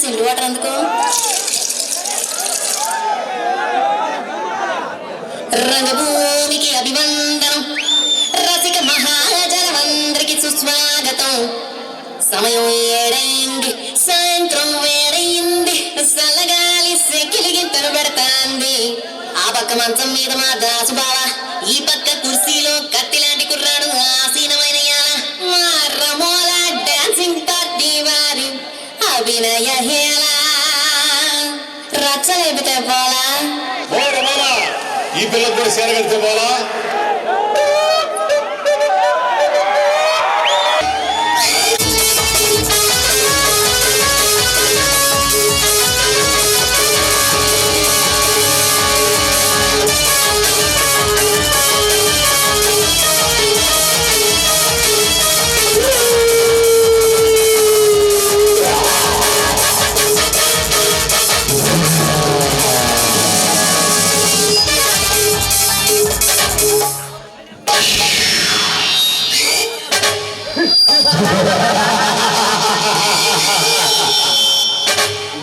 సిండు water అందుకో. రంగభూమికి అభివందనం, రసిక మహాజనమందరికి సుస్వాగతం. సమయం ఏడైంది, సాయంత్రం వేడైంది, సల్లగాలి సెకిలిగింతలు పెడతాంది. ఆ పక్క మంచం మీద మా దాసు బావ, ఈ పక్క కుర్సీలో కత్తిలాంటి కుర్రాడు ఆసీనమైన మా రమోల డాన్సింగ్ పార్టీ వారి అభినయ హేళ. రచ్చలేపితే పోలా, ఈ పిల్లలు కూడా సేరగలితే పోలా.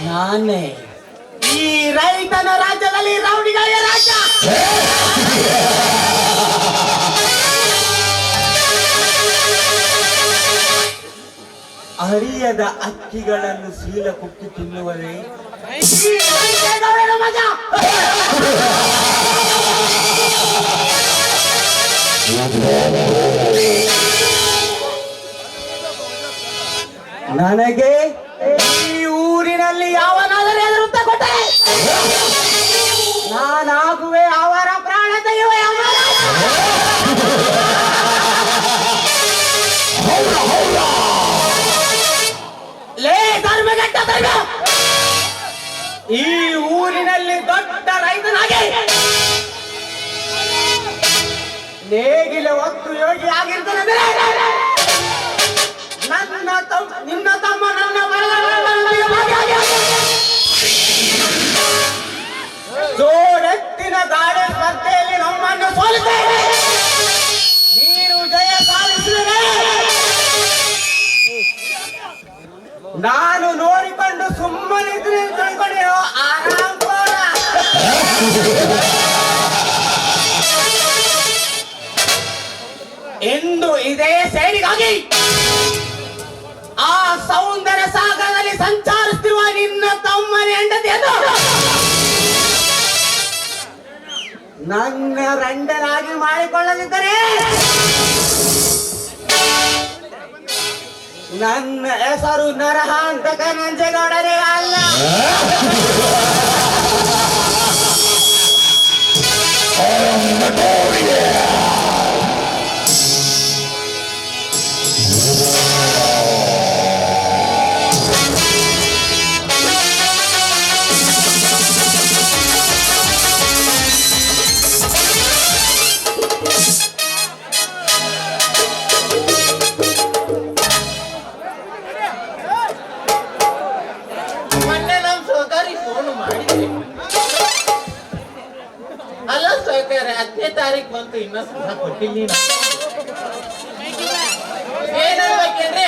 ನಾನೇ ಈ ರೈತನ ರಾಜ್ಯದಲ್ಲಿ ರೌಡಿಗಳ ರಾಜ್ಯ. ಅರಿಯದ ಅಕ್ಕಿಗಳನ್ನು ಸೀಲ ಕುಕ್ಕಿ ತಿನ್ನುವರೇ ಮಜಾ. ನನಗೆ ಈ ಊರಿನಲ್ಲಿ ಯಾವನಾದರೂ ಎದುರುತ್ತ ಕೊಟ್ಟರೆ ನಾನಾಗುವೆ ಅವರ ಪ್ರಾಣ ತೆಗೆಯುವ. ಲೇ ಧರ್ಮಘಟ್ಟ ಧರ್ಮ, ಈ ಊರಿನಲ್ಲಿ ದೊಡ್ಡ ರೈತನಾಗಿ ನೇಗಿಲ ಹೊತ್ತು ಯೋಗಿ ಆಗಿರ್ತಾನೆ. ನಿನ್ನ ತಮ್ಮ ನನ್ನ ಜೋಡೆತ್ತಿನ ಗಾಡಿ ಸ್ಪರ್ಧೆಯಲ್ಲಿ ನಮ್ಮನ್ನು ಸೋಲಿಸಿದೆ. ನೀನು ಜಯ ಸಾಧಿಸಿದರೆ ನಾನು ನೋಡಿಕೊಂಡು ಸುಮ್ಮನಿದ್ರೆ ತಿಳ್ಕೊಂಡಿರೋ ಆರಾಮ್ ಕೋರ. ಎಂದು ಇದೇ ಸೇಡಿಗಾಗಿ ಆ ಸೌಂದರ್ಯ ಸಾಗರದಲ್ಲಿ ಸಂಚರಿಸುತ್ತಿರುವ ನಿನ್ನ ತಮ್ಮನ ಹೆಂಡತಿಯನ್ನು ನನ್ನ ರಂಡನಾಗಿ ಮಾಡಿಕೊಳ್ಳಲಿದ್ದರೆ ನನ್ನ ಹೆಸರು ನರಹಂತಕ ನಂಜೇಗೌಡರೇ ಅಲ್ಲ. ಅಲ್ಲ ಸೌಕರ್ಯ 10ನೇ ತಾರೀಕು ಬಂತು, ಇನ್ನೂ ಸುಧಾ ಕೊಟ್ಟಿಲ್ಲ. ಏನಾಗ್ಬೇಕೇನ್ರಿ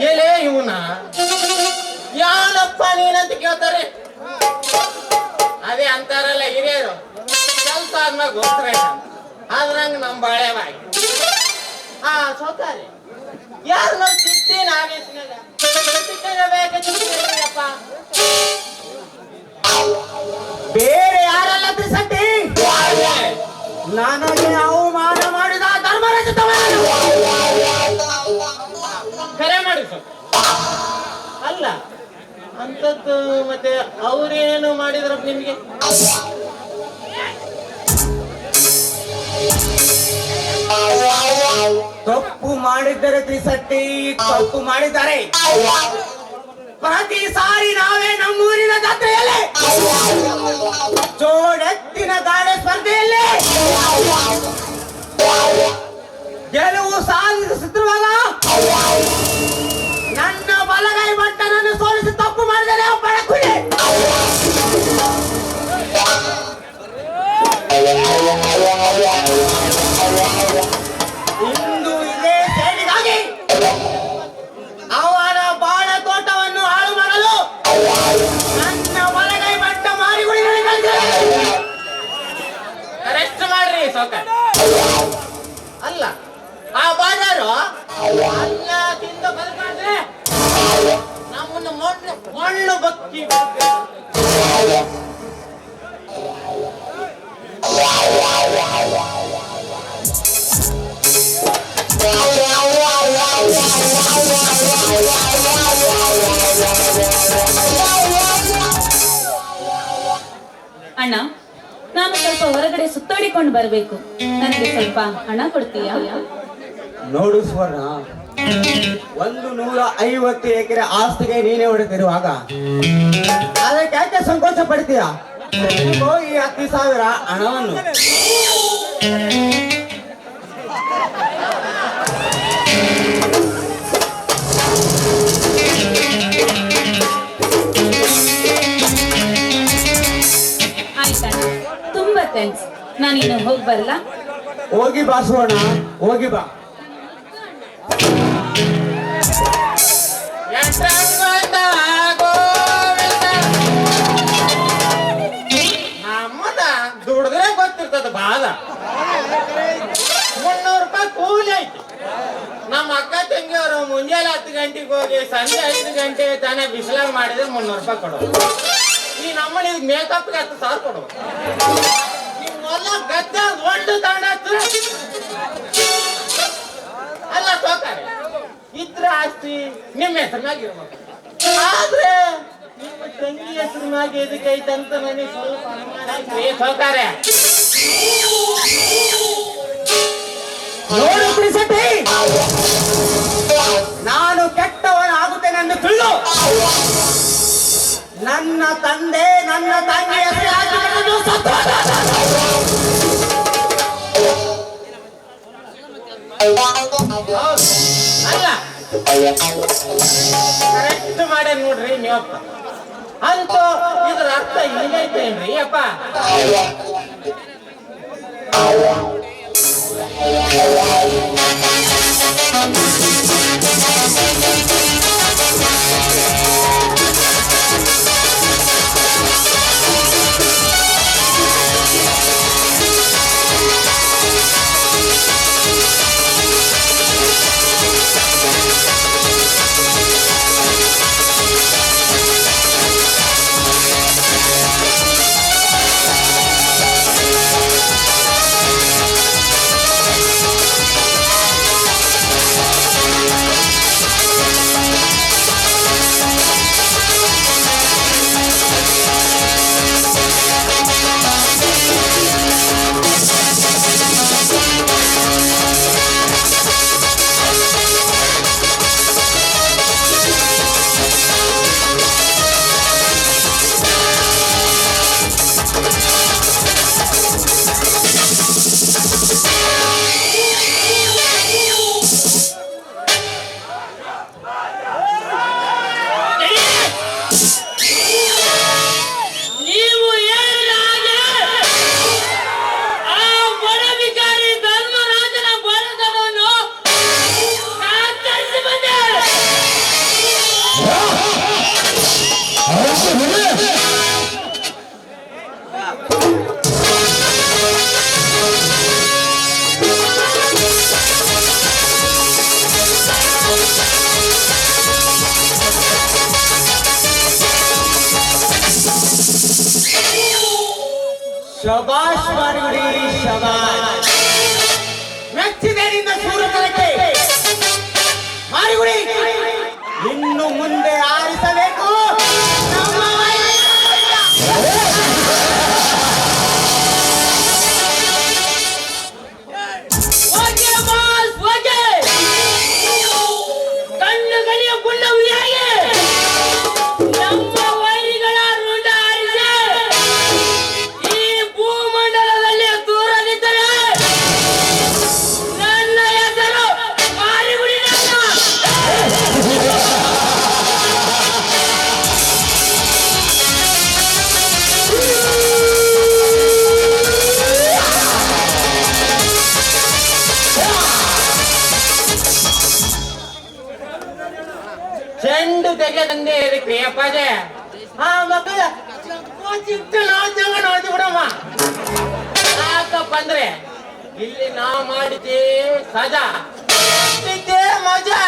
ಏಲೇ ಇವನ ಯಾನಪ್ಪ ನೀನಂತ ಕೇಳ್ತಾರೆ. ಅದೇ ಅಂತಾರಲ್ಲ ಹಿರಿಯರು, ಕೆಲಸ ಆದ್ಮೇಲೆ ಗೋಸ್ಕರ ಆದ್ರಂಗ ನಮ್ ಬಾಳೆ ಬಾಯಿ. ಆ ಸೌಕರ್ಯ ಯಾರು ನಾವು ಚಿಟ್ಟಿ ನಾಗೇಶ್ನಾಗ ಬೇಕಪ್ಪ, ಬೇರೆ ಯಾರಲ್ಲ ತ್ರಿಸಟ್ಟಿ. ನನಗೆ ಅವಮಾನ ಮಾಡಿದ ಧರ್ಮರಾಜ ಕರೆ ಮಾಡಿ ಅಲ್ಲ ಅಂತದ್ದು. ಮತ್ತೆ ಅವ್ರೇನು ಮಾಡಿದ್ರಪ್ಪ ನಿಮ್ಗೆ? ತಪ್ಪು ಮಾಡಿದ್ದರೆ ತ್ರಿಸಟ್ಟಿ ತಪ್ಪು ಮಾಡಿದ್ದಾರೆ. ಪ್ರತಿ ಸಾರಿ ನಾವೇ ನಮ್ಮೂರಿನ ಜಾತ್ರೆಯಲ್ಲಿ ಜೋಡೆತ್ತಿನ ಗಾಡಿ ಸ್ಪರ್ಧೆಯಲ್ಲಿ ಗೆಲುವು ಸಾಧಿಸುತ್ತಿರುವಾಗ ನನ್ನ ಬಲಗೈ ಭಟ್ಟನನ್ನು ಸೋಲಿಸಿ ತಪ್ಪು ಮಾಡಿದರೆ ಪಡಕುಡಿ. ಇಂದು ಇದೇ ಸೇಡಿಗಾಗಿ ಅವನ ಬಾಳ ತೋಟವನ್ನು ಮಣ್ಣು ಮಣ್ಣು ಬಕ್ಕಿ ಅಣ್ಣ, ನಾನು ಸ್ವಲ್ಪ ಹೊರಗಡೆ ಸುತ್ತಾಡಿಕೊಂಡು ಬರಬೇಕು. ನನಗೆ ಸ್ವಲ್ಪ ಹಣ ಕೊಡ್ತೀಯಾ? ನೋಡು ಸ್ವರ್ಣ, 150 ಎಕರೆ ಆಸ್ತಿಗೆ ನೀನೇ ಹೊಡೆದಿರುವಾಗ ಅದಕ್ಕೆ ಯಾಕೆ ಸಂಕೋಚ ಪಡ್ತೀಯ? ತೆಗೆದುಕೋ ಈ 10,000 ಹಣವನ್ನು. ಆಯ್ತಣ್ಣ, ತುಂಬಾ ಥ್ಯಾಂಕ್ಸ್. ನಾನಿನ್ನು ಹೋಗಿ ಬರಲ್ಲ? ಹೋಗಿ ಬಾ ಸ್ವರ್ಣ, ಹೋಗಿ ಬಾ. ನಮ್ಮದ ದುಡಿದ್ರೆ ಗೊತ್ತಿರ್ತದ ಬಾದ. 300 ರೂಪಾಯಿ ಕೂಲಿ ಆಯ್ತು. ನಮ್ಮ ಅಕ್ಕ ತಂಗಿಯವರು ಮುಂಜಾನೆ 10 ಗಂಟೆಗೆ ಹೋಗಿ ಸಂಜೆ 5 ಗಂಟೆ ತಾನೇ ಬಿಸಿಲಾಗ ಮಾಡಿದ್ರೆ 300 ರೂಪಾಯಿ ಕೊಡೋದು. ಈ ನಮ್ಮನೆ ಮೇಕಪ್ಗೆ 10,000 ಕೊಡುವ. ನಿಮ್ಮೆಲ್ಲ ಗದ್ದೆ ಒಂದು ತಾಂಡ ಅಲ್ಲ ಸೋಕಾರೆ ಇದ್ರ ಆಸ್ತಿ ನಿಮ್ಮ ಹೆಸರು ಮ್ಯಾಗ ಇರ್ಬೇಕು. ಆದ್ರೆ ನಿಮ್ಮ ತಂಗಿ ಹೆಸರು ಮ್ಯಾಗ ಎದಕ್ಕೈತಂತ ನನಗೆ ಸ್ವಲ್ಪ ಅನುಮಾನ ಐತ್ರಿ ಸೋಕಾರೆ. ನೋಡು ತ್ರಿಶಟಿ, ನಾನು ಕೆಟ್ಟವನಾಗುತ್ತೇನೆಂದು ತಿಳಿದು ನನ್ನ ತಂದೆ ನನ್ನ ತಂಗಿ ಹೆಸರು ಹಾಕಿಕೊಂಡು ಸತ್ತು ಹೋದ. ಹೌದು ಅಲ್ಲ ಕರೆಕ್ಟ್ ಮಾಡ್ಯಾರ ನೋಡ್ರಿ ನೀವಪ್ಪ. ಅಂತೂ ಇದ್ರ ಅರ್ಥ ಏನೈತೇನ್ರಿ ಅಪ್ಪ? ಶಬಾಷ್ ಮಾರಿಗುಡಿ, ಶಬಾಷ್. ಮೆಚ್ಚಿದೆ ನಿನ್ನ ಸೂರತನಕ್ಕೆ ಮಾರಿಗುಡಿ. ಇನ್ನು ಮುಂದೆ ಆರಿಸಬೇಕು ನಮ್ಮ ಕಣ್ಣುಗಳಿಯ ಪುಣ್ಯವಿಯಾಗಿ ನಮ್ಮ ವೈರಿಗಳ ರುಂಡ ಆರಿಸಿ ಈ ಭೂಮಂಡಲದಲ್ಲಿ ದೂರದಿದ್ದರೆ ನನ್ನ ಹೆಸರು ಮಾರಿಗುಡಿ. ಚೆಂಡು ತೆಗೆದಂದೆ ಇದಕ್ಕೆ ಅಪ್ಪಾಜೆ. ಆ ಮಕ್ಕಳ ಚಿಕ್ಕ ನಾವು ನೋಡ್ತಿ ಬಿಡಮ್ಮ. ಯಾಕಪ್ಪ ಅಂದ್ರೆ ಇಲ್ಲಿ ನಾವು ಮಾಡಿದ್ದೆ ಸಜಾ ಮಜಾ.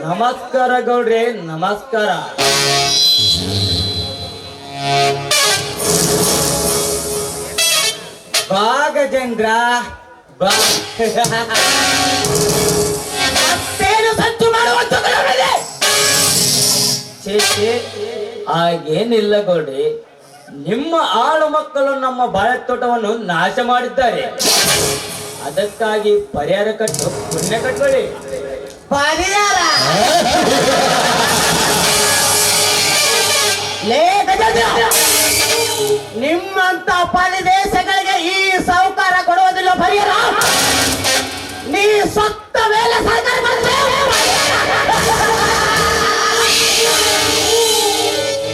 ನಮಸ್ಕಾರ ಗೌಡ್ರೆ, ನಮಸ್ಕಾರ. ಬಾ ಗಜೇಂದ್ರ ಬಾ. ಮತ್ತೇನು ಸಂಚು ಮಾಡುವಂತ ಛೇ ಛೇ, ಹಾಗೇನಿಲ್ಲ ಗೌಡ್ರೆ. ನಿಮ್ಮ ಆಳು ಮಕ್ಕಳು ನಮ್ಮ ಬಾಳೆ ತೋಟವನ್ನು ನಾಶ ಮಾಡಿದ್ದಾರೆ. ಅದಕ್ಕಾಗಿ ಪರಿಹಾರ ಕಟ್ಟು ಪುಣ್ಯ ಕಟ್ಕೊಳ್ಳಿ. ಪರಿಹಾರ ಲೇ ಗಜೇಂದ್ರ, ನಿಮ್ಮಂತ ಪರದೇಶಗಳಿಗೆ ಈ ಸಹಕಾರ ಕೊಡುವುದಿಲ್ಲ ಪರಿಹಾರ. ನೀ ಸತ್ತ ಮೇಲೆ ಸರ್ಕಾರ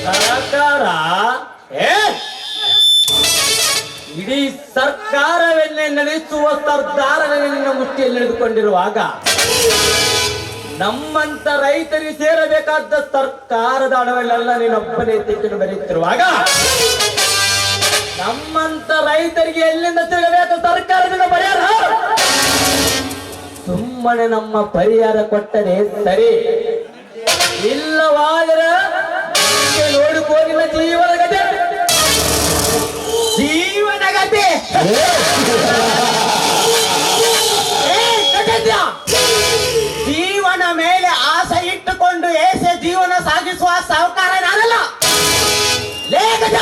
ಸರ್ಕಾರ ಇಡೀ ಸರ್ಕಾರವನ್ನೇ ನಡೆಸುವ ಸರ್ದಾರನೇ ನಿನ್ನ ಮುಷ್ಟಿಯಲ್ಲಿ ಹಿಡಿದುಕೊಂಡಿರುವಾಗ, ನಮ್ಮಂತ ರೈತರಿಗೆ ಸೇರಬೇಕಾದ ಸರ್ಕಾರದ ಹಣವನ್ನೆಲ್ಲ ನೀನೊಬ್ಬನೇ ತೆಗೆದು ಬರೆಯುತ್ತಿರುವಾಗ, ನಮ್ಮಂತ ರೈತರಿಗೆ ಎಲ್ಲಿಂದ ಸಿಗಬೇಕು ಸರ್ಕಾರದಿಂದ ಪರಿಹಾರ? ಸುಮ್ಮನೆ ನಮ್ಮ ಪರಿಹಾರ ಕೊಟ್ಟರೆ ಸರಿ, ಇಲ್ಲವಾದರೆ ನೋಡಿಕೋಗಿಲ್ಲ ಜೀವನ ಗತಿ. ಜೀವನ ಗತಿ ಜೀವನ ಮೇಲೆ ಆಸೆ ಇಟ್ಟುಕೊಂಡು ಏಸೆ ಜೀವನ ಸಾಗಿಸುವ ಸಾಹುಕಾರ ನಾನಲ್ಲ. ಲೇಖಜ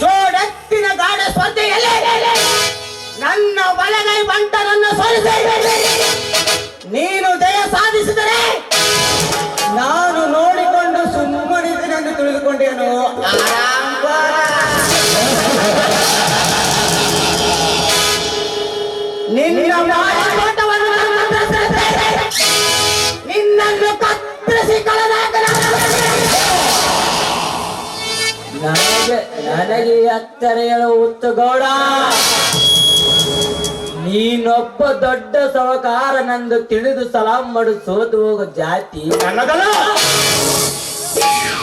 ಜೋಡೆತ್ತಿನ ಗಾಢ ಸ್ಪರ್ಧೆಯಲ್ಲಿ ನನ್ನ ಬಲಗೈ ಬಂಟನನ್ನು ಸೋಲಿಸಿ ನೀನು ಜಯ ಸಾಧಿಸಿದರೆ ನಾನು ನೋಡಿಕೊಂಡು ಸುಮ್ಮನಿದ್ದೀನೆಂದು ತಿಳಿದುಕೊಂಡೇನು. ನಿನ್ನ ಮಾಟವನ್ನು ನಿನ್ನನ್ನು ಕತ್ತರಿಸಿ ನನಗೆ ಅಕ್ಕರೆ ಹೇಳುವುದು ಗೌಡ, ನೀನೊಬ್ಬ ದೊಡ್ಡ ಸವಕಾರನೆಂದು ತಿಳಿದು ಸಲಾಂ ಮಾಡು ಸೋತು ಹೋಗೋ ಜಾತಿ ನನ್ನದಲ್ಲ.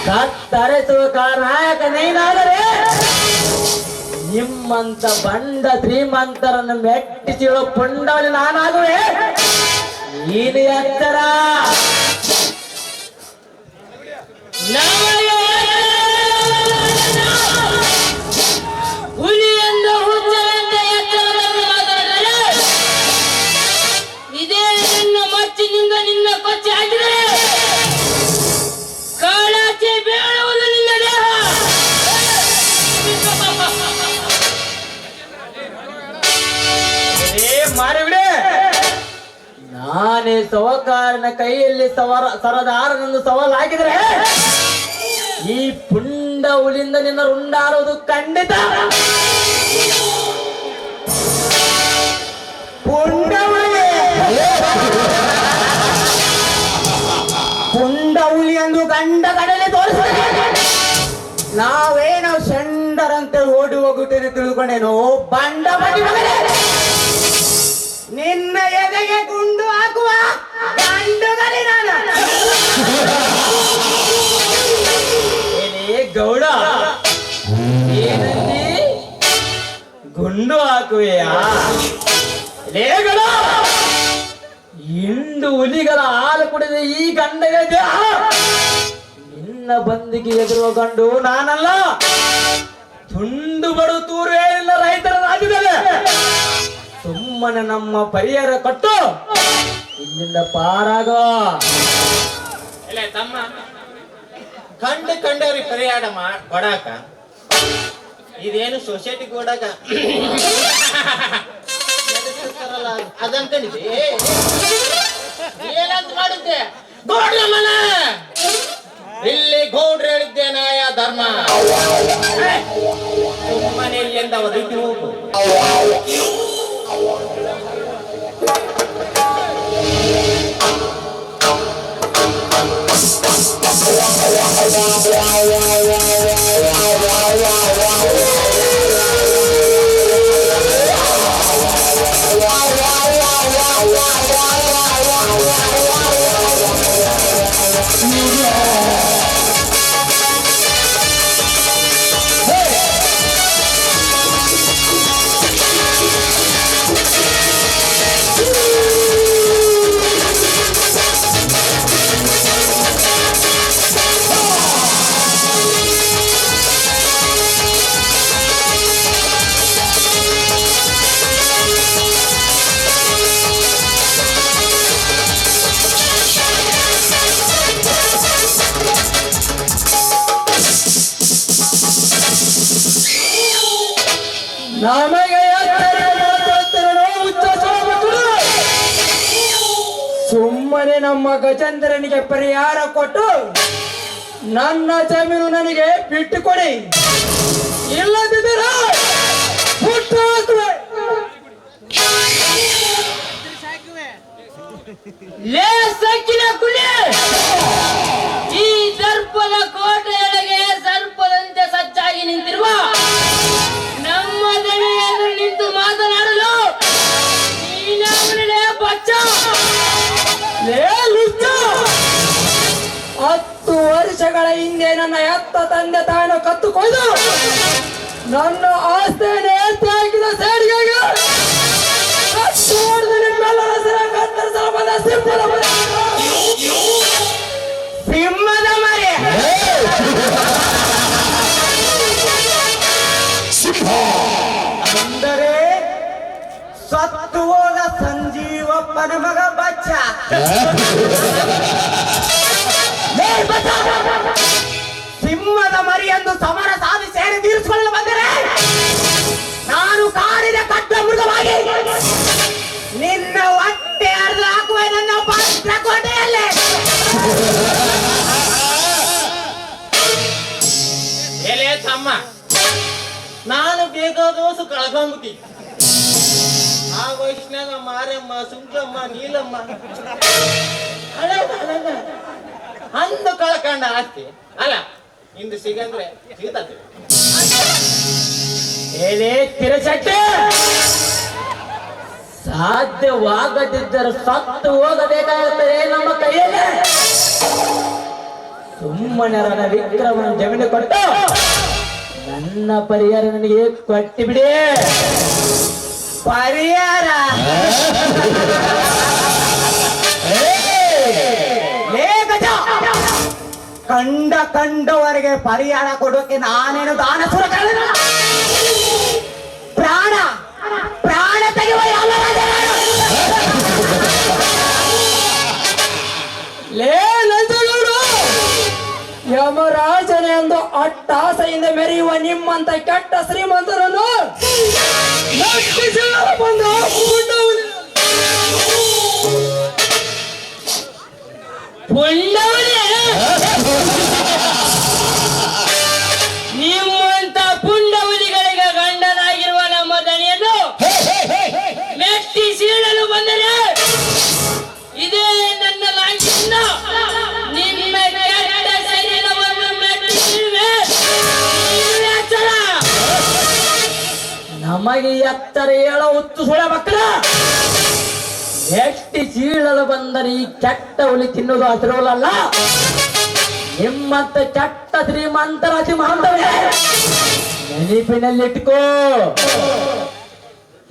ಕತ್ತರಿಸುವ ನಾಯಕ ನೀನಾದರೆ ನಿಮ್ಮಂತ ಬಂಡ ಶ್ರೀಮಂತರನ್ನು ಮೆಟ್ಟಿಸಿರೋ ಪುಂಡವಲ್ಲಿ ನಾನಾಗುವೆ. ನೀನು ಎತ್ತರ ಹುಲಿಯಿಂದ ಹುಚ್ಚರಂತೆ ಎತ್ತರದಲ್ಲಿ ಮಾತಾಡಿದರೆ ಇದೇ ನಿನ್ನ ಮಚ್ಚಿನಿಂದ ನಿನ್ನ ಕೊಚ್ಚಿ ಹಾಕಿದರೆ ಕಾಳಾಚೆ ಬೀಳುವುದು ನಿನ್ನ ದೇಹ. ಮಾರಿಬಿಡೆ, ನಾನೇ ಸವಕಾರನ ಕೈಯಲ್ಲಿ ಸರದಾರನನ್ನು ಸವಾಲು ಹಾಕಿದರೆ ಈ ಪುಂಡ ಹುಲಿಂದ ನಿನ್ನ ರುಂಡಾಡುವುದು ಖಂಡಿತ. ಪುಂಡ ಹುಲಿ ಎಂದು ಗಂಡ ಕಡಲೆ ತೋರಿಸಿದೆ. ನಾವೇನೋ ಶಂಡರಂತೆ ಓಡಿ ಹೋಗುತ್ತೇನೆ ತಿಳ್ಕೊಂಡೇನು. ಬಂಡ ಬಡಿ ಮಗನೇ, ನಿನ್ನ ಎದೆಗೆ ಗುಂಡು ಹಾಕುವ ಗಂಡುಗಲಿ ನಾನು. ಏನೇ ಗೌಡ, ಏನಂದಿ? ಗುಂಡು ಹಾಕುವೆಯಾ? ಲೇ ಗೌಡ, ಹಿಂಡು ಹುಲಿಗಳ ಹಾಲು ಕುಡಿದ ಈ ಗಂಡಗೆ ದೇಹ, ನಿನ್ನ ಬಂದಿಗೆ ಎದುರುವ ಗಂಡು ನಾನಲ್ಲ. ತುಂಡು ಬಡು ತೂರೇ ಇಲ್ಲ ರೈತರ ರಾಜ್ಯದಲ್ಲಿ. ಸುಮ್ಮನೆ ನಮ್ಮ ಪರಿಹಾರ ಕೊಟ್ಟು ಇಲ್ಲಿಂದ ಪಾರಾಗೋ. ಇಲ್ಲ ತಮ್ಮ, ಕಂಡವ್ರಿಗೆ ಪರಿಹಾರ ಕೊಡಾಕ ಇದೇನು ಸೊಸೈಟಿ ಕೊಡಾಕ ಅದಂತನಿದೆ. ಏನಂತ ಮಾಡಿದ್ದೆ? ಗೌಡ್ರ ಮನ ಇಲ್ಲಿ ಗೌಡ್ರು ಹೇಳಿದ್ದೆ ನ್ಯಾಯ ಧರ್ಮ. ಸುಮ್ಮನೆ ಇಲ್ಲಿಂದ ಒದಗಿ ಹೋಗು. ನಮಗೆ ಎತ್ತರ ಮಾತಾಡ್ತಾರೋ ಹುಚ್ಚ ಸ್ವಾಮಿಗಳು. ಸುಮ್ಮನೆ ನಮ್ಮ ಗಜೇಂದ್ರನಿಗೆ ಪರಿಹಾರ ಕೊಟ್ಟು ನನ್ನ ಜಮೀನು ನನಗೆ ಬಿಟ್ಟು ಕೊಡಿ, ಇಲ್ಲದಿದ್ದರೆ ಹುಟ್ಟು ಹಾಕುವೆ. ಲೇ ಸಕ್ಕಿನ ಕುಲಿ, ಈ ದರ್ಪದ ಕೋಟೆಯೊಳಗೆ ಸರ್ಪದಂತೆ ಸಜ್ಜಾಗಿ ನಿಂತಿರುವ ನಮ್ಮ ದಣಿ ಎದುರು ನಿಂತು ಮಾತನಾಡಲು ನೀನೇ ಬಚ್ಚ. ಲೇ ಲುಚ್ಚ, 10 ವರ್ಷಗಳ ಹಿಂದೆ ನನ್ನ ಎತ್ತ ತಂದೆ ತಾಯಿನ ಕತ್ತು ಕೊಯ್ದು ನನ್ನ ಆಸ್ತಿಯನ್ನು ಎತ್ತಿ ಹಾಕಿದ ಸೇಡಿಗೆ ಸಿಂಹದ ಮರೆ ಅಂದರೆ ಸತ್ತು ಹೋದ ಸಂಜೀವಪ್ಪನ ಮಗ ಬಚ್ಚ. ಲೇ ಬಚ್ಚ, ಸಿಂಹದ ಮರಿ ಎಂದು ಸಮರ ಸಾಧಿ ಸೇರಿ ತೀರಿಸಿಕೊಳ್ಳಲು ಬಂದರೆ ನಾನು ಕಾಡಿದ ಕಟ್ಟ ಮೃಗವಾಗಿ ನಿನ್ನ ಹೊಟ್ಟೆ ಹರಿದು ಹಾಕುವೆ ನನ್ನ ಪಾತ್ರ ಕೋಟೆಯಲ್ಲೇ. ಎಲೆ ತಮ್ಮ, ನಾನು ಬೇಕಾದೋಸು ಕಳ್ಕೊಂಬಿಟ್ಟಿ. ಆ ವಯಸ್ಸಿನಾಗ ಮಾರಮ್ಮ, ಸುಂಕಮ್ಮ, ನೀಲಮ್ಮ ಅಂದು ಕಳ್ಕೊಂಡ ಆಸ್ತಿ ಅಲ್ಲ ಇಂದು ಸಿಗಂದ್ರೆ ಸಿಗತ್ತೆ. ಏನೇ ತಿರಚಟ್ಟೆ, ಸಾಧ್ಯವಾಗದಿದ್ದರೆ ಸತ್ತು ಹೋಗಬೇಕಾಗುತ್ತದೆ ನಮ್ಮ ಕೈಯಲ್ಲಿ. ಸುಮ್ಮನೆ ವಿಕ್ರಮನ ಜಮೀನು ಕೊಟ್ಟು ನನ್ನ ಪರಿಹಾರ ನನಗೆ ಕೊಟ್ಟು ಬಿಡಿ. ಪರಿಹಾರ ಲೇ ಗಜ, ಕಂಡವರಿಗೆ ಪರಿಹಾರ ಕೊಡೋಕೆ ನಾನೇನು ದಾನ ಸುರ ಪ್ರಾಣ ಪ್ರಾಣ ತೆಗೆಯುವ ಲೇ ನಂಜಗೌಡು, ಯಮರಾಜನೇ ಎಂದು ಅಟ್ಟಾಸೆಯಿಂದ ಮೆರೆಯುವ ನಿಮ್ಮಂತ ಕೆಟ್ಟ ಶ್ರೀಮಂತರನ್ನು ಬಂದು ಪುಂಡವನೇ, ನಿಮ್ಮಂತ ಪುಂಡವಲಿಗಳಿಗೆ ಗಂಡನಾಗಿರುವ ನಮ್ಮ ದಣಿಯನ್ನು ಮೆಟ್ಟಿ ಸೀಳಲು ಬಂದರೆ ಇದೇ ನನ್ನ ಲಾಂಛನ. ನಿಮ್ಮ ಕೆಟ್ಟ ಶರೀರವನ್ನು ಮೆಟ್ಟಿ ಸೀಳುವೆ. ನೀವೇ ಎಚ್ಚರ. ನಮಗೆ ಎತ್ತರ ಹೇಳೋ ಹುತ್ತು ಸುಳ ಮಕ್ಕಳ, ಎಷ್ಟಿ ಚೀಳಲು ಬಂದರೆ ಈ ಕೆಟ್ಟ ಹುಲಿ ತಿನ್ನೋದು ಹಸಿರೋಲಲ್ಲ. ನಿಮ್ಮಂತ ಕೆಟ್ಟ ಶ್ರೀಮಂತರ ಅತಿ ಮಹಂತವೇ ನೆನಪಿನಲ್ಲಿಟ್ಕೋ.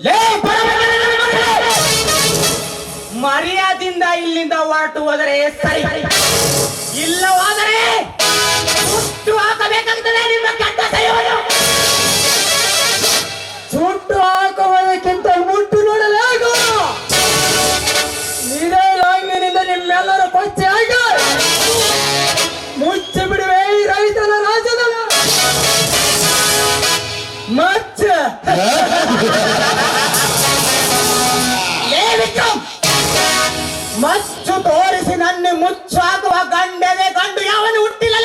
ಲೇ ಮರ್ಯಾದಿಂದ ಇಲ್ಲಿಂದ ಹೊರಟು ಹೋದರೆ ಸರಿ, ಇಲ್ಲವಾದರೆ ಹುಟ್ಟು ಹಾಕಬೇಕಾಗ್ತದೆ ನಿಮ್ಮ ಕೆಟ್ಟ ಸೈವನ್ನು. ಸುಟ್ಟು ಹಾಕುವುದಕ್ಕಿಂತ ಮುಟ್ಟು ನೋಡಲಾಗು. ಇದೇ ಲಾಂಗಿನಿಂದ ನಿಮ್ಮೆಲ್ಲರ ಕೊಚ್ಚೆ ಆಗ ಮುಚ್ಚಿ ಬಿಡುವೆ ಈ ರೈತನ ರಾಜ್ಯದ ಮಚ್ಚ. ಲೇ ವಿಕ್ರಮ್, ಮಚ್ಚು ತೋರಿಸಿ ನನ್ನ ಮುಚ್ಚಾಕುವ ಗಂಡನೇ ಗಂಡು ಯಾವನು ಹುಟ್ಟಿಲ್ಲ.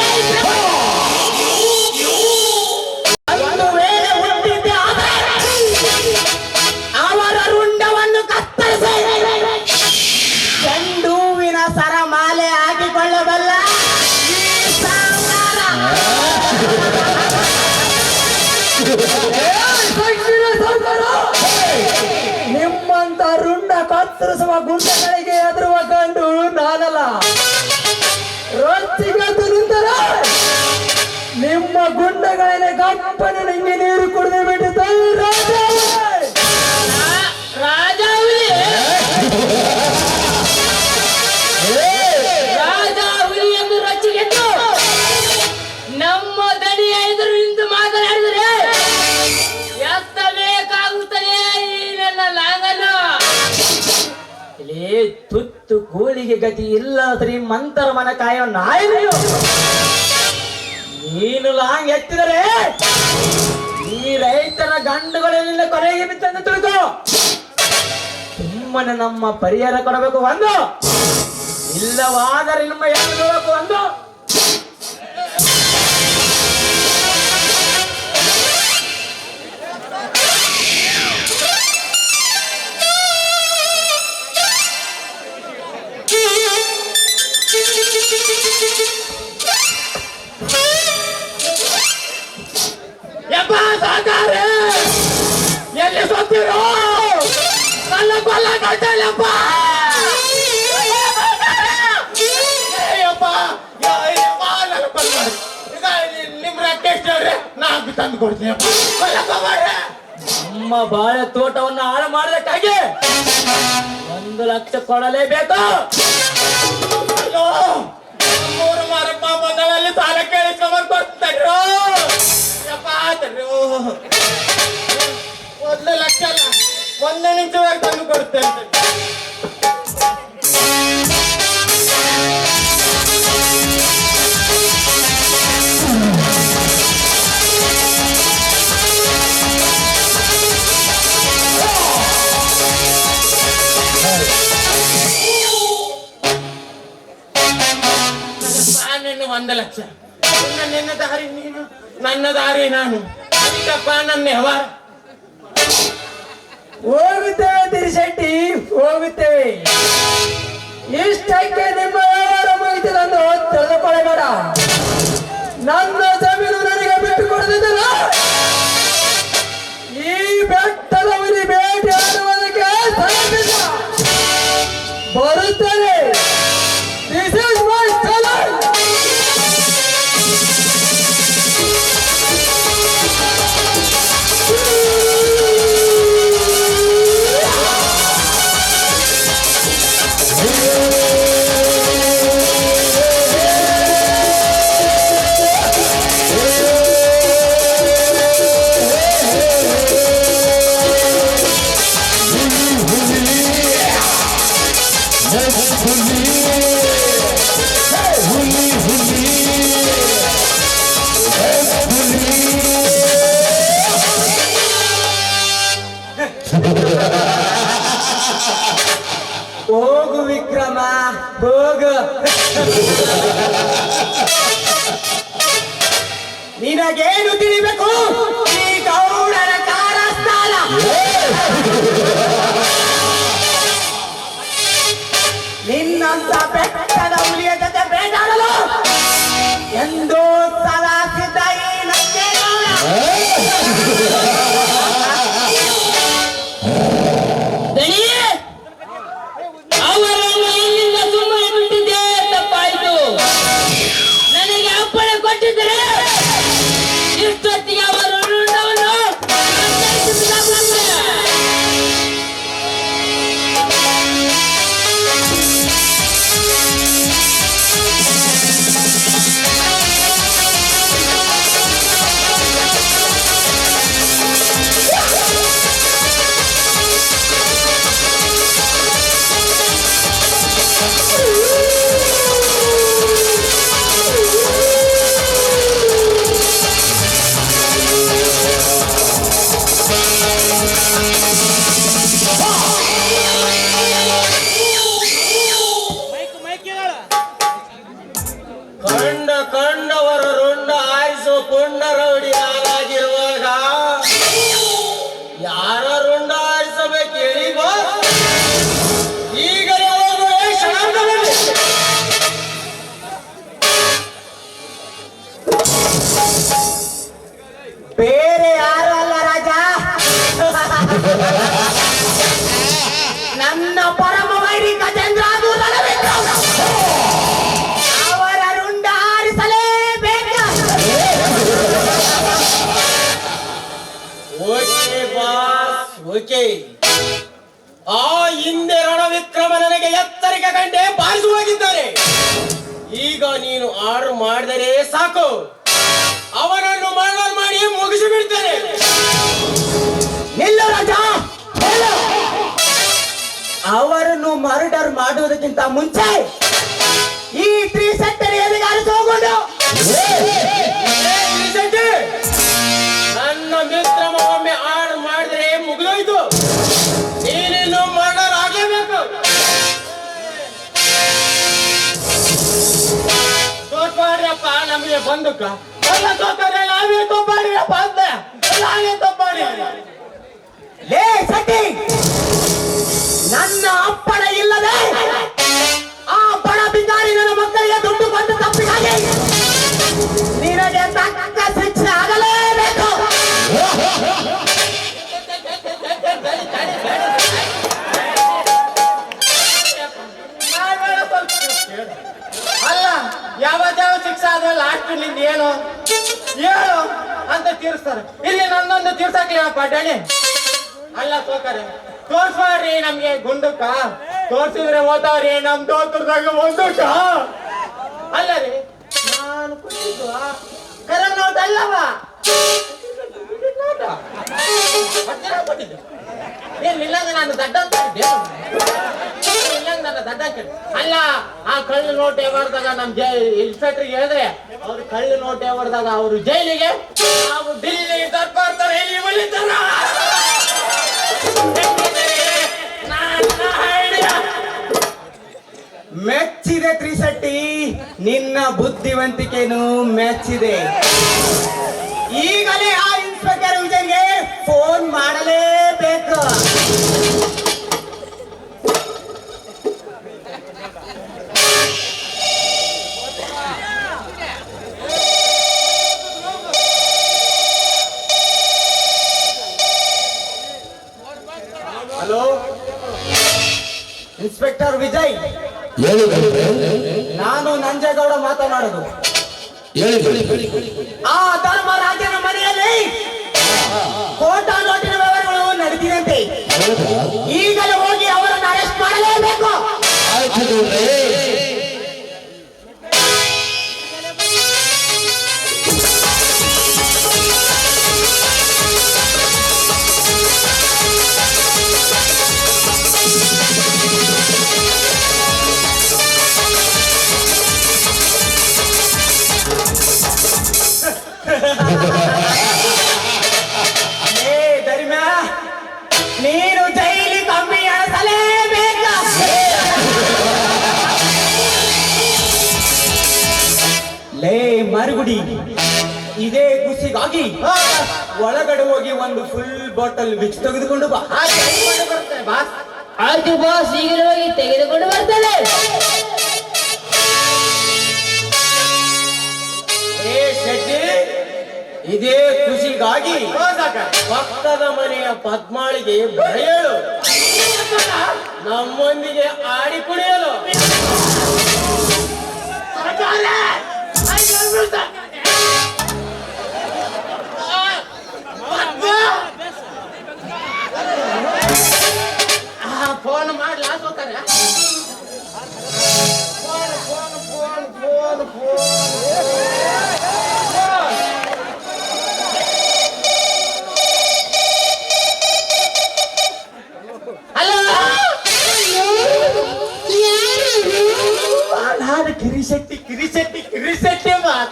ಒಂದು ವೇಳೆ ಹುಟ್ಟಿದ್ದೆ ಆದರೆ ಅವರ ರುಂಡವನ್ನು ಕತ್ತರಿಸಿ ಚೆಂಡೂವಿನ ಸರಮಾಲೆ ಹಾಕಿಕೊಳ್ಳಬಲ್ಲ ಈ ಸಾಮ್ರಾಟ. ನಿಮ್ಮಂತ ರುಂಡ ಕತ್ತರಿಸುವ ಗುಂಡಗಳಿಗೆ ಎದುರುವ ಗಂಡು ನಾನಲ್ಲ. ಗುಂಡಗಳನ್ನ ಗಪ್ಪನೆ ನಿಂಗೆ ನೀರು ಕುಡಿದು ಬಿಟ್ಟು ರಾಜ ರಾಜ ಹುಲಿ ರಾಜ ಹುಲಿ ಎಂದು ರೊಚ್ಚಿಗೆದ್ದು ನಮ್ಮ ದಣಿಯ ಎದುರು ನಿಂತು ಮಾತನಾಡಿದರೆ ಎತ್ತಬೇಕಾಗುತ್ತದೆ ಈ ನನ್ನ ಲಾಂಗನ್ನು. ಇಲ್ಲಿ ತುತ್ತು ಗೋಳಿಗೆ ಗತಿ ಇಲ್ಲ ಶ್ರೀಮಂತರ ಮನ ಕಾಯೋ ನಾಯಿಗಳು. ನೀನು ಲಾಂಗ್ ಎತ್ತಿದರೆ ಈ ರೈತರ ಗಂಡುಗಳೆಲ್ಲ ಕೊನೆಗೆ ಬಿತ್ತಂದು ತಿಳ್ಕೊ. ಸುಮ್ಮನೆ ನಮ್ಮ ಪರಿಹಾರ ಕೊಡಬೇಕು ಒಂದು, ಇಲ್ಲವಾದರೆ ನಿಮ್ಮ ಹೇಳಬೇಕು ಒಂದು. ಯಪ್ಪ ಸಾಕಾರೆ ಎಲ್ಲಿ ಸತ್ತಿರೋ ನನ್ನ ಕೊಲ್ಲ ಕಟ್ಟಲ್ಲಪ್ಪ. ನಿಮ್ ರೊಕ್ಕ ನಾನು ತಂದು ಕೊಡ್ತೀನಿ. ನಮ್ಮ ಬಾಳೆ ತೋಟವನ್ನು ಹಾಳು ಮಾಡಲಿಕ್ಕಾಗಿ 1 ಲಕ್ಷ ಕೊಡಲೇಬೇಕು. ಅಯ್ಯೋ ಮೂರು ಮಾರಪ್ಪ ಬಂದವಲ್ಲಿ ಸಾಲ ಕೇಳಿಸ್ಕೊಂಡ್ ಬರ್ತಾರೋ ಯಪ್ಪ ತರ್ರೋ. 1 ಲಕ್ಷ ಅಲ್ಲ 1 ನಿಮಿಷವಾಗಿ ತಂದು ಕೊಡ್ತೇನೆ. ನಿನ್ನ 1 ಲಕ್ಷ ನಿನ್ನ ದಾರಿ ನೀನು ನನ್ನ ದಾರಿ ನಾನು. ಅದಕ್ಕಪ್ಪ ನನ್ನ ವ್ಯವಹಾರ ಹೋಗುತ್ತೇವೆ ತಿರುಶೆಟ್ಟಿ, ಹೋಗುತ್ತೇವೆ. ಇಷ್ಟಕ್ಕೆ ನಿಮ್ಮ ವ್ಯವಹಾರ ಮುಗಿತದಂದು ತಿಳಿದುಕೊಳ್ಳಬೇಡ. ನನ್ನ ಜಮೀನು ನನಗೆ ಬಿಟ್ಟು ಕೊಡದಿದ್ದಲ್ಲ, ಈ ಬೆಟ್ಟದ ಹುಲಿ ಭೇಟಿ ಆಡುವುದಕ್ಕೆ ಸಾಧ್ಯವಿಲ್ಲ. ಬರುತ್ತೇನೆ. This is my challenge. ಹೋಗು ವಿಕ್ರಮ ಹೋಗು. ನಿನಗೇನು ತಿಳಿಬೇಕು ಈ ಗೌಡರ ಕಾರಸ್ಥಾನ? ನಿನ್ನಂತ ಬೆಟ್ಟದ ಹುಲಿಯ ಜೊತೆ ಬೇಟಾಡಲು ಎಂದೋ ಸದಾ ಸಿದ್ಧ ಈ ನಂಜೇಗೌಡ. ದಣಿಯೇ ಅವರನ್ನು ಇಲ್ಲಿಂದ ಸುಮ್ಮನೆ ಬಿಟ್ಟಿದ್ದೇ ತಪ್ಪಾಯಿತು. ನನಗೆ ಅಪ್ಪಣೆ ಕೊಟ್ಟಿದ್ದರೆ ಇಷ್ಟೊತ್ತಿಗೆ ಅವರ ಋಣವನ್ನು ಅರ್ಥೈಸಿಬಿಡಬಲ್ಲೆ. ಕಂಡವರ ರುಂಡ ಆಯ್ಸು ಪುಂಡ ರೌಡಿ ಹಾಳಾಗಿರುವಾಗ ಯಾರ ರುಂಡ ಆಯ್ಸಬೇಕು ಹೇಳಿವ? ಈಗ ಕ್ಷಣಾರ್ಧದಲ್ಲಿ ಬೇರೆ ಯಾರು ಅಲ್ಲ ರಾಜ, ನನ್ನ ಪರಮ ವೈರಿ ಗಜೇಂದ್ರಾದೂತನ ವಿಕ್ರಮ. ಅವರ ರುಂಡ ಆರಿಸಲೇಬೇಕು. ಗಂಟೆ ಬಾರಿಸಿ ಹೋಗಿದ್ದಾರೆ. ಈಗ ನೀನು ಆರ್ಡರ್ ಮಾಡಿದರೆ ಸಾಕು, ಅವನನ್ನು ಮರ್ಡರ್ ಮಾಡಿ ಮುಗಿಸಿ ಬಿಡ್ತೇನೆ. ನಿಲ್ಲ ರಾಜ, ನಿಲ್ಲು. ಅವರನ್ನು ಮರ್ಡರ್ ಮಾಡುವುದಕ್ಕಿಂತ ಮುಂಚೆ ಈ 3 ಸೆಕ್ಟರ್ ಎಲ್ಲಿಗಾರು ಹೋಗೋದು. ನನ್ನ ಮಿತ್ರ ಒಮ್ಮೆ ಆರ್ಡರ್ ಮಾಡಿದ್ರೆ ಮುಗಿದೋಯ್ತು. ನೀನಿನ್ನು ಮರ್ಡರ್ ಆಗಲೇಬೇಕು. ತೋರ್ಪಾಡ್ರಪ್ಪ ನಮಗೆ ಬಂದಕ್ಕ ಎಲ್ಲ ತೋತಾರೆ, ನಾವೇ ತೋಪಾಡಿರಪ್ಪ ಅಂತ ನಾವೇ ತೋಪಾಡಿ. ಲೇ ಸಟ್ಟಿ, ನನ್ನ ಅಪ್ಪಣ ಇಲ್ಲದೆ ಆ ಬಡ ಬಿದ್ದಾರಿ ನನ್ನ ಮಕ್ಕಳಿಗೆ ದುಡ್ಡು ಕೊಟ್ಟು ತಪ್ಪಿಗಾಗಿ ನಿನಗೆ ತಕ್ಕ ಶಿಕ್ಷೆ ಆಗಲೇಬೇಕು. ಅಲ್ಲ, ಯಾವತ್ತಾವ ಶಿಕ್ಷೆ ಆದ್ರೆ ಲಾಸ್ಟ್ ನಿಂದ ಏನು ಹೇಳು ಅಂತ ತೀರಿಸ್ತಾರೆ. ಇಲ್ಲಿ ನನ್ನೊಂದು ತೀರ್ಸಕ್ಲೇಪ್ಪ ಡಣಿ. ಅಲ್ಲ ತೋತಾರೆ, ತೋರ್ಸ್ಬಾರ್ರಿ ನಮ್ಗೆ ಗುಂಡಕ್ಕ, ತೋರ್ಸಿದ್ರೆ ಓದ್ತಾವ್ರಿ ನಮ್ ದೋತ್ರದಾಗ ಒಂದಕ್ಕ. ಅಲ್ಲ ರೀ, ನಾನು ಕೊಟ್ಟಿದ್ದು ಕರೆ ನೋಟ್ ಅಲ್ಲವ, ಕೊಟ್ಟಿದ್ದು ಏನಿಲ್ಲಂಗ ನಾನು ದಡ್ಡ ಅಂತ ಇಲ್ಲಂಗ ನನ್ನ ದಡ್ಡ ಅಂತ. ಅಲ್ಲ, ಆ ಕಳ್ಳು ನೋಟ್ ಹೊಡೆದಾಗ ನಮ್ ಇನ್ಸ್ಪೆಕ್ಟರ್ಗೆ ಹೇಳಿದ್ರೆ ಅವ್ರು ಕಳ್ಳು ನೋಟ್ ಹೊಡೆದಾಗ ಅವರು ಜೈಲಿಗೆ, ನಾವು ದಿಲ್ಲಿ ದರ್ಬಾರ್ತಾರೆ ಇಲ್ಲಿ ಬಲಿತಾರ. ಮೆಚ್ಚಿದೆ ತ್ರಿಶೆಟ್ಟಿ, ನಿನ್ನ ಬುದ್ಧಿವಂತಿಕೆನು ಮೆಚ್ಚಿದೆ. ಈಗಲೇ ಆ ಇನ್ಸ್ಪೆಕ್ಟರ್ ವಿಜಯ್ಗೆ ಫೋನ್ ಮಾಡಲೇಬೇಕು. ಹಲೋ ಇನ್ಸ್ಪೆಕ್ಟರ್ ವಿಜಯ್, ನಾನು ನಂಜೇಗೌಡ ಮಾತನಾಡೋದು. ಆ ಧರ್ಮರಾಜನ ಮನೆಯಲ್ಲಿ ಕೋಟಾ ನೋಟಿನ ವ್ಯವಹಾರಗಳು ನಡೆದಿದಂತೆ. ಈಗಲೇ ಹೋಗಿ ಅವರನ್ನು ಅರೆಸ್ಟ್ ಮಾಡಲೇಬೇಕು. ನೀನು ಜೈಲಿ ಕಮ್ಮಿ ಅಳಿಸಲೇಬೇಕ. ಲೇ ಮರುಗುಡಿ, ಇದೇ ಖುಷಿಗಾಗಿ ಒಳಗಡೆ ಹೋಗಿ ಒಂದು ಫುಲ್ ಬಾಟಲ್ ವಿಕ್ಸ್ ತೆಗೆದುಕೊಂಡು ಬಾ. ಆಯ್ತು ಬಾಸ್, ಈಗಲೇ ಹೋಗಿ ತೆಗೆದುಕೊಂಡು ಬರ್ತೇನೆ. ಇದೇ ಖುಷಿಗಾಗಿ ಪಕ್ಕದ ಮನೆಯ ಪದ್ಮಾಳಿಗೆ ಬರೆಯಲು, ನಮ್ಮೊಂದಿಗೆ ಆಡಿ ಕುಣಿಯಲು. ಫೋನ್ ಮಾಡ್ಲಾ ಸೋತಾರೆ? Phone phone phone phone phone ನಾನು ಕಿರಿಶೆಟ್ಟಿ ಕಿರಿಶೆಟ್ಟಿ ಕಿರಿಶೆಟ್ಟಿ ಮಾತ.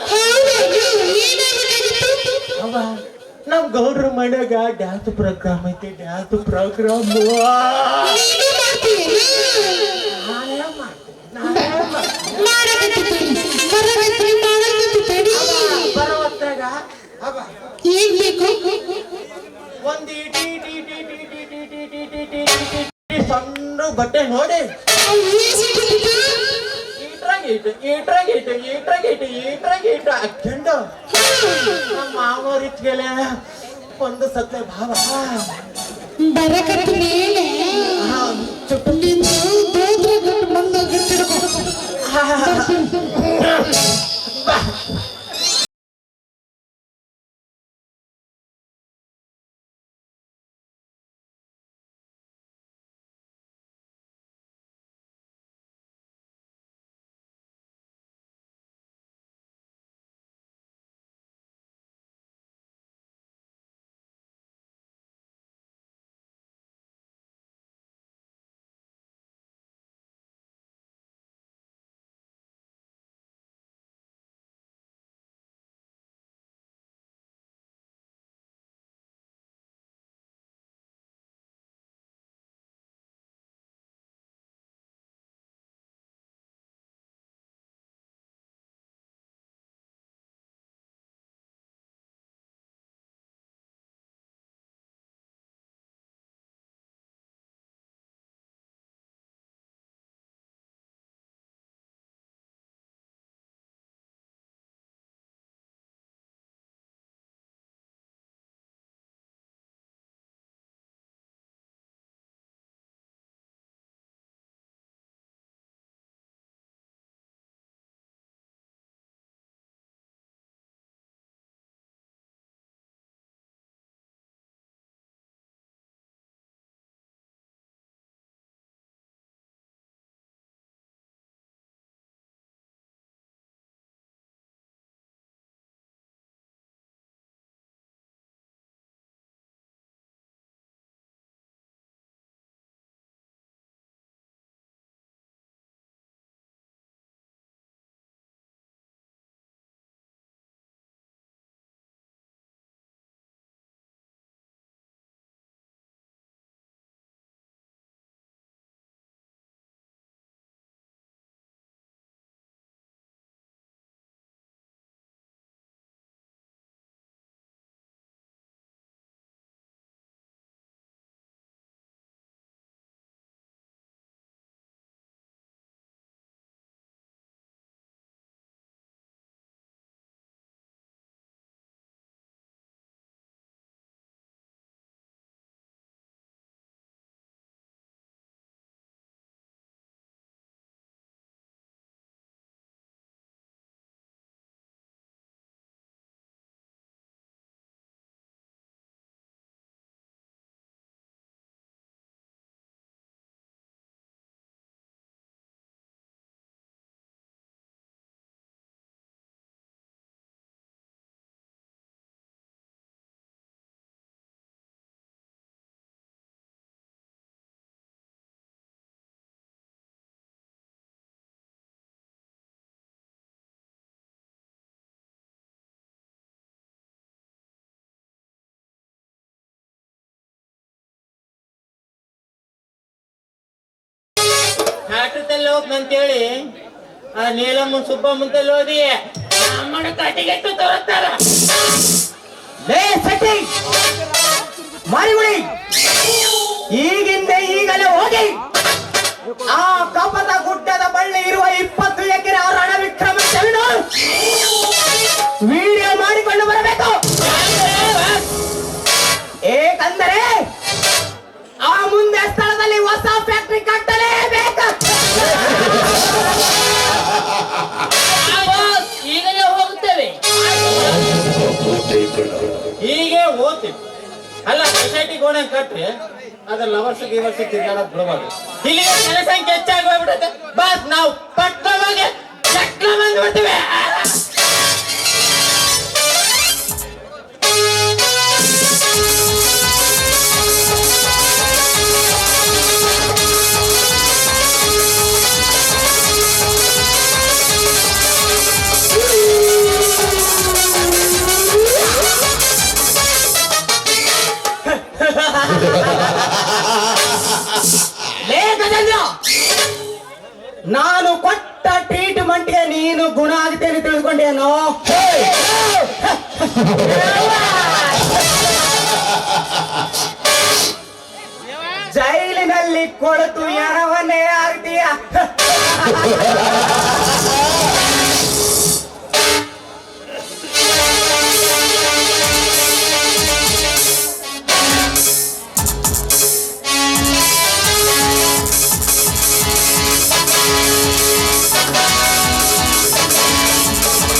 ಅವ ನಮ್ ಗೌಡ್ರ ಮನೆಯಾಗ ಡ್ಯಾನ್ಸ್ ಪ್ರೋಗ್ರಾಮ್ ಐತಿ, ಡ್ಯಾನ್ಸ್ ಪ್ರೋಗ್ರಾಮ್ ಬರವತ್ತಾಗ ಒಂದು ಸಣ್ಣ ಬಟ್ಟೆ ನೋಡಿ ಈಟ್ರಾಗಿಟ್ಟು ಅಕ್ಕಂಡು ನಮ್ಮ ಮಾವರಿಚ್ಗೆಲೆ ಒಂದು ಸತ್ಲೆ ಭಾವ ಬರಕತ್ತ ಮೇಲೆ ಫ್ಯಾಕ್ಟ್ರಿತಲ್ಲಿ ಹೋಗ್ನಂತೇಳಿ ಆ ನೀಲಮ್ಮನ್ ಸುಬ್ಬಮ್ಮಂತಲ್ಲಿ ಓದಿ ನಮ್ಮನ್ನ ಕಟ್ಟಿಗೆಟ್ಟು ತೋರಿಸ್ತಾರ. ಲೇ ಸತಿ ಮಾರಿಗುಳಿ, ಈಗಿಂದ ಈಗಲೇ ಹೋಗಿ ಆ ಕಪದ ಗುಡ್ಡದ ಬಳ್ಳಿ ಇರುವ 20 ಎಕರೆ ರಣ ವಿಕ್ರಮವನ್ನು ವಿಡಿಯೋ ಮಾಡಿಕೊಂಡು ಬರಬೇಕು. ಏಕೆಂದರೆ ಆ ಮುಂದೆ ಸ್ಥಳದಲ್ಲಿ ಹೊಸ ಫ್ಯಾಕ್ಟರಿ ಕಟ್ಟಲೇಬೇಕು. ಈಗಲೇ ಹೋಗುತ್ತೇವೆ. ಹೀಗೆ ಓದ್ತೀವಿ. ಅಲ್ಲ ಸೊಸೈಟಿ ಗೋಣ ಕಟ್ರಿ ಅದ್ರ ಲವರ್ಸ್ ಗಿವರ್ಸ್ ತಿರ್ಗಾಡಕ್ ಬಿಡಬಾರ್ದು. ಇಲ್ಲಿ ಜನಸಂಖ್ಯೆ ಹೆಚ್ಚಾಗಿ ಹೋಗ್ಬಿಡುತ್ತೆ. ಬಸ್ ನಾವು ಪಟ್ಟವಾಗಿ ಚಕ್ರ ಬಂದ್ಬಿಡ್ತೀವಿ. ಲೇ ಗಜೇಂದ್ರ, ನಾನು ಕೊಟ್ಟ ಟ್ರೀಟ್ಮೆಂಟ್ಗೆ ನೀನು ಗುಣ ಆಗ್ತೇನೆ ತಿಳ್ಕೊಂಡೇನೋ? ಜೈಲಿನಲ್ಲಿ ಕೊಳತು ಎರವನ್ನೇ ಆಗ್ತೀಯ.